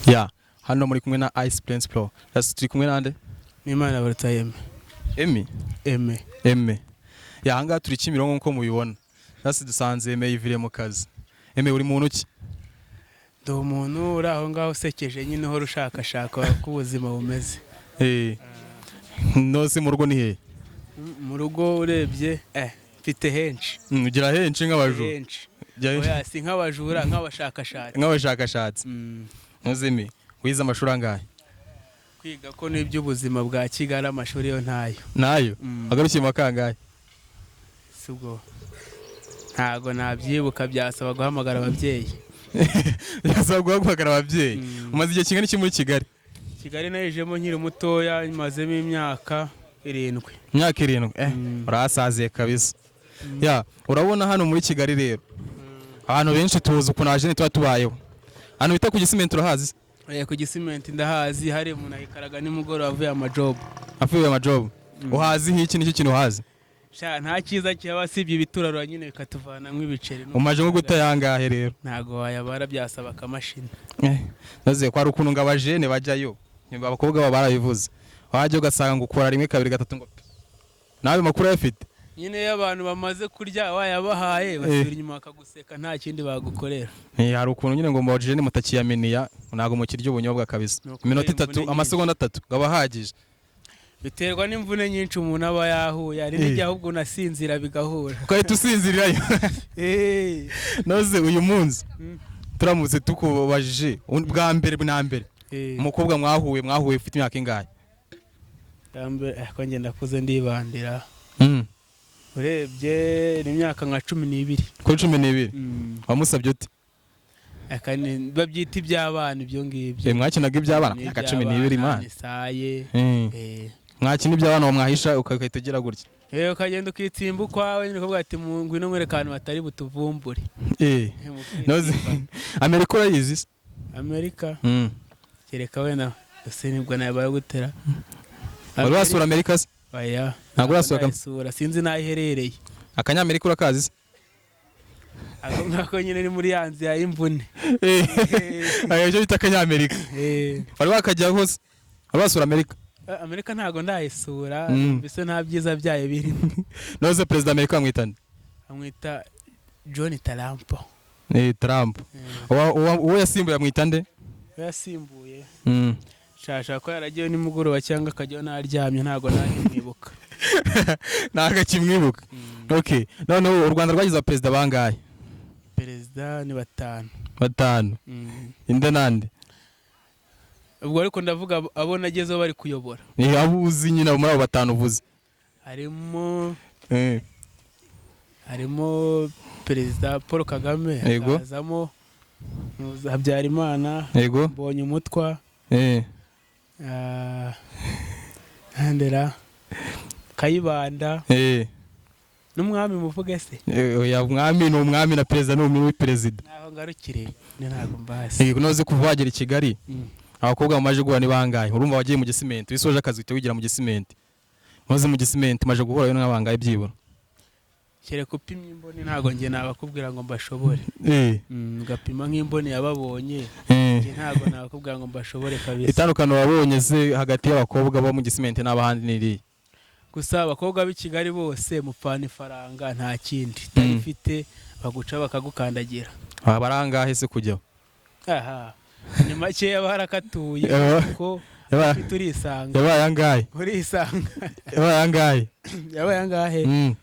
Ya, hano muri kumwe na Ice Prince Pro. Turi kumwe nande? N'Imana baruta Eme. Ya, hanga turi Kimironko nko mubibona. Dusanze Eme yivire mu kazi. Eme uri muntu ki? Do umuntu uri aho ngaho usekeje nyine ho rushakashaka ko ubuzima bumeze. Nose mu rugo ni he? Mu rugo urebye mfite henshi. Ugira henshi nk'abajura. Henshi. Oya si nk'abajura nk'abashakashatsi. Nozeme wize amashuri angahe? Kwiga ko n'iby'ubuzima bwa Kigali amashuri yo ntayo. Nayo? Agarukiye mu kangahe? Subwo. Ntago nabyibuka byasaba guhamagara ababyeyi. Byasaba guhamagara ababyeyi. Umaze igihe kingana iki muri Kigali? Kigali nayijemo nkiri mutoya imazemo imyaka 7. Imyaka 7? Urasaziye kabisa. Ya, urabona hano muri Kigali rero. Abantu benshi tuzi ukuntu aje tuba tubayeho. Hano bita ku Gisimenti urahazi? Ku Gisimenti ndahazi, hari umuntu ayikaraga nimugoroba avuye amajob. Avuye amajob. Uhazi nk'iki n'iki kintu uhazi? Sha nta cyiza cyaba sibye ibituraro nyine bikatuvana nk'ibiceri. Umaje nko gutayangahe rero? Ntago wayabara byasaba akamashini. Naze kwa rukuntu ngo abajene bajyayo. Abakobwa baba barabivuze. Waje ugasanga ngo ukora 1 2 3 ngo nawe makuru yafite. Nyine y'abantu bamaze kurya wayabahaye basubira inyuma bakaguseka nta kindi bagukorera. Hari ukuntu nyine ngo mbajene mutakiyameniya nago mu kiryo ubunyobwa kabisa. Iminota 3 amasegonda 3 gabahagije. Biterwa n'imvune nyinshi umuntu aba yahuye ari n'ijya ahubwo nasinzira bigahura. Ukahita usinzirirayo. Noze uyu munsi turamutse tukubajije bwa mbere na mbere. Umukobwa mwahuye ufite imyaka ingahe? Ko nge ndakuze ndibandira. Urebye imyaka nka 12. Ko 12? Wamusabye uti? Akani babyita iby'abana ibyo ngibyo. Mwakinaga iby'abana aka 12 man. Isaye. Mwakina iby'abana mwahisha ukahitogera gutya. Ukagenda ukitsimba ukwawe nyine kuvuga ati mu ngwino mwerekana batari butuvumbure. Noze Amerika urayizi? Amerika? Kereka wena ese nibwo nabaye gutera. Wari wasura Amerika se? Oya. Ntabwo urasura sinzi naho iherereye. Akanyamerika urakazi se? Ako ngako nyine ni muri yanzi ya imvune. Ayo bita Akanyamerika. Wari wakajya hose? Wari wasura Amerika? Amerika ntago ndayisura, bise nta byiza byayo biri. Noze President Amerika amwitana? Amwita John Trump. Trump. Uwo yasimbuye amwita nde? Yasimbuye. Shasha ko yaragiye nimugoroba cyangwa akajya naryamye ntago nanyimwibuka. Naga kimwibuka. Okay. None u Rwanda rwagize president bangahe? President ni 5. 5. Inde nande? Ubwo ariko ndavuga abo nagezeho bari kuyobora. Abuzi nyina muri abo 5 uvuze. Harimo President Paul Kagame, hazamo Habyarimana, Mbonye umutwa. Handera Kayibanda. N'umwami muvuge se? Oya umwami no umwami na president no umwe president. Naho ngarukire ntago mbase. Noze kuvagera i Kigali. Abakobwa bamaje guhura ni bangahe? Urumva wagiye mu Gisimenti, wisoje akazi wigira mu Gisimenti. Maze mu Gisimenti maje guhura n'abangahe byibura. Kereka upimye imboni ntago nge nabakubwira ngo mbashobore. Ngapima nk'imboni yababonye. Nge ntago nabakubwira ngo mbashobore kabisa. Itandukano wabonye se hagati y'abakobwa bo mu Gisimenti n'abahandi niri? Gusa abakobwa b'i Kigali bose mupfana ifaranga nta kindi. Tarifite baguca bakagukandagira. Barangahe se kujyaho? Ni make yabarakatuye kuko turisanga. Yabaye angahe? Urisanga. Yabaye angahe?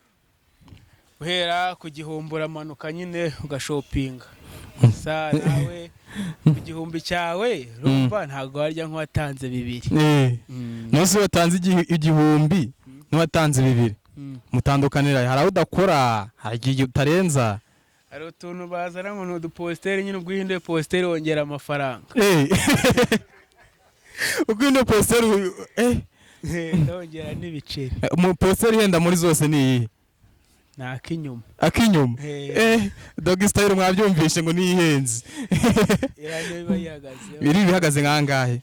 Uhera ku gihumbura manuka nyine ugashopinga. Sa nawe ku gihumbi cyawe rumva ntago warya nk'watanze 2. Nose watanze igihumbi n'watanze 2. Mutandukanira hari aho udakora hagiye utarenza. Hari utuntu bazana ngo n'uduposteri nyine ubwihinde posteri wongera amafaranga. Ubwihinde posteri ndongera n'ibiceri. Mu posteri henda muri zose ni iyi? Akinyuma. Akinyuma? Doggy style mwabyumvishe ngo niyihenze. Biri bihagaze nkangahe?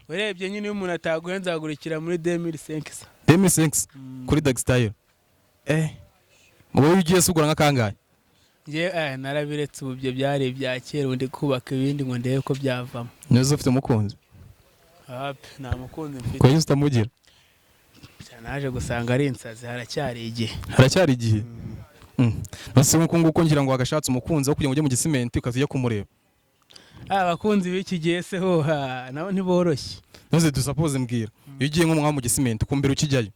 Urebye nyine umuntu ataguhenza agurikira muri 2005. 2005 kuri Doggy style. Wowe ugiye sugura nka kangahe? Nge narabiretse ubu byo byari ibya kera undi kubaka ibindi ngo ndebe ko byavamo. Neza ufite umukunzi? Nta mukunzi mfite. Ko yose utamugira? Naje gusanga ari insazi haracyari igihe. Haracyari igihe? Basi nguko ngira ngo wagashatse umukunzi wo kugira ngo ujye mu gisimenti ukazijya kumureba. Abakunzi b'iki gihe se ho nabo ntiboroshye. Nose dusapoze mbwira. Iyo ugiye nko mu gisimenti kumbere ukijyayo.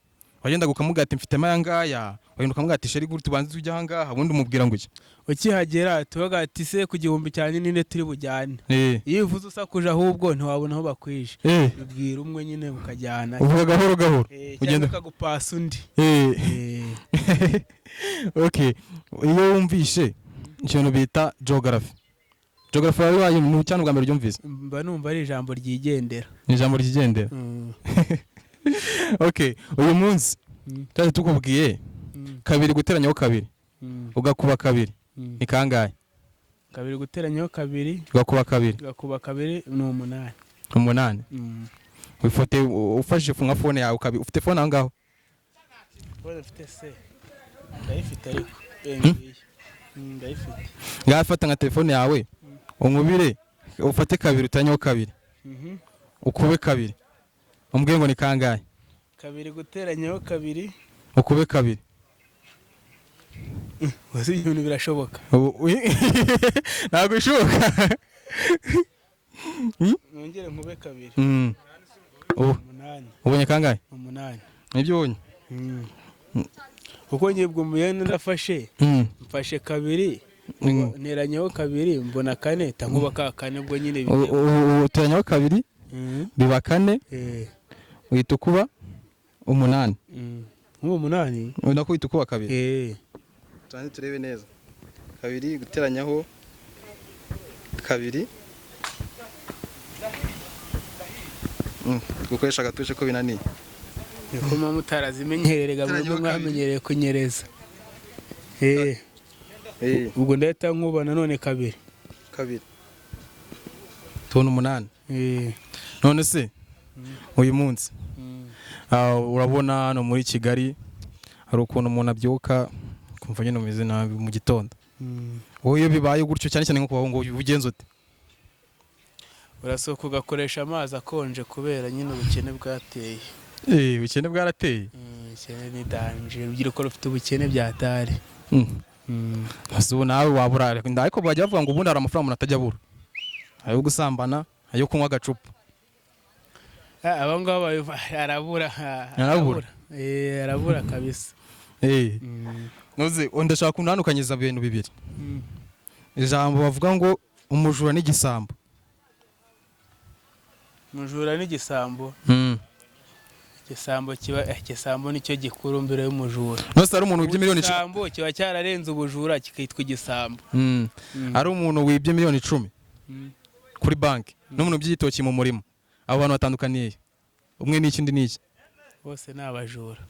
Wagenda gukamuga ati mfite mayangaya, wagenda ukamuga ati sheri guri tubanze ujya hangaha ubundi umubwira ngo iki. Ukihagera tubaga ati se ku gihumbi cyane ninde turi bujyane. Iyo uvuze usakuje ahubwo ntiwabona aho bakwije. Ubwira umwe nyine mukajyana. Uvuga gahoro. Ugenda ukagupasa undi. Okay. Iyo wumvishe ikintu bita geography. Geography wayo mu cyane bwa mbere ryumvise. Mba numva ari ijambo ryigendera. Ni ijambo ryigendera. Okay, uyu munsi cyane tukubwiye kabiri guteranyaho kabiri ugakuba kabiri ni kangahe? Kabiri guteranyaho kabiri ugakuba kabiri ni 8. 8. Wifote ufashe nka phone yawe kabiri ufite phone angaho? Phone ufite se. Ndayifite ariko. Ndayifite. Ngafata nka telefone yawe unkubire ufate kabiri utanyaho kabiri. Ukube kabiri. Umbwiye ngo ni kangahe? Kabiri guteranyaho kabiri ukube kabiri. Wasi ibintu birashoboka. Ntabwo bishoboka. Nongere nkube kabiri. 8. Ubonye kangahe? 8. Nibyo ubonye? Uko nyibwo muyene ndafashe. Mfashe kabiri. Neranyaho kabiri mbona 4 tankuba ka 4 ubwo nyine bigiye. Uteranyaho kabiri biba 4. Uhita ukuba 8. Nk'uwo 8 ubona ko uhita ukuba kabiri. Tuanze turebe neza. Kabiri guteranyaho kabiri. Gukoresha gatushe ko binaniye. Niko mutarazimenyererega mu mwamenyereye kunyereza. Ubwo ndahita nkubana none kabiri. Tubona 8. None se uyu munsi urabona hano muri Kigali hari ukuntu umuntu abyuka kumva nyine umeze nabi mu gitondo. Wowe iyo bibaye gutyo cyane cyane nko kubaho ngo ubigenze ute? Urasohoka ugakoresha amazi akonje kubera nyine ubukene bwateye. Ubukene bwarateye? Ubukene ni danger. Urubyiruko rufite ubukene byatari. Asubu nawe wabura ariko bajya bavuga ngo ubundi hari amafaranga umuntu atajya abura. Ayo gusambana, ayo kunywa agacupa. Aba ngabo arabura. Arabura kabisa. Noze ndashaka kunanukanyeza ibintu bibiri. Ijambo bavuga ngo umujura n'igisambo. Umujura n'igisambo. Igisambo nicyo gikuru mbere y'umujura. Nose ari umuntu wibye miliyoni 10. Igisambo kiba cyararenze ubujura kikitwa igisambo. Ari umuntu wibye miliyoni 10 kuri banki n'umuntu by'igitoki mu murimo. Abo bantu batandukaniye. Umwe n'ikindi n'iki? Bose n'abajura.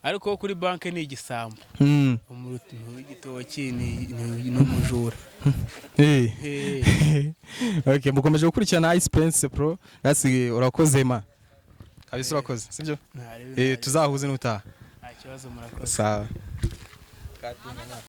Ariko kuri banki ni igisambo. Umuruti w'igitoki ni n'umujura. Okay, mukomeje gukurikirana Ice Prince Pro. Gasi urakoze ma. Kabisa urakoze, sibyo? Tuzahuze n'utaha. Nta kibazo murakoze. Sawa.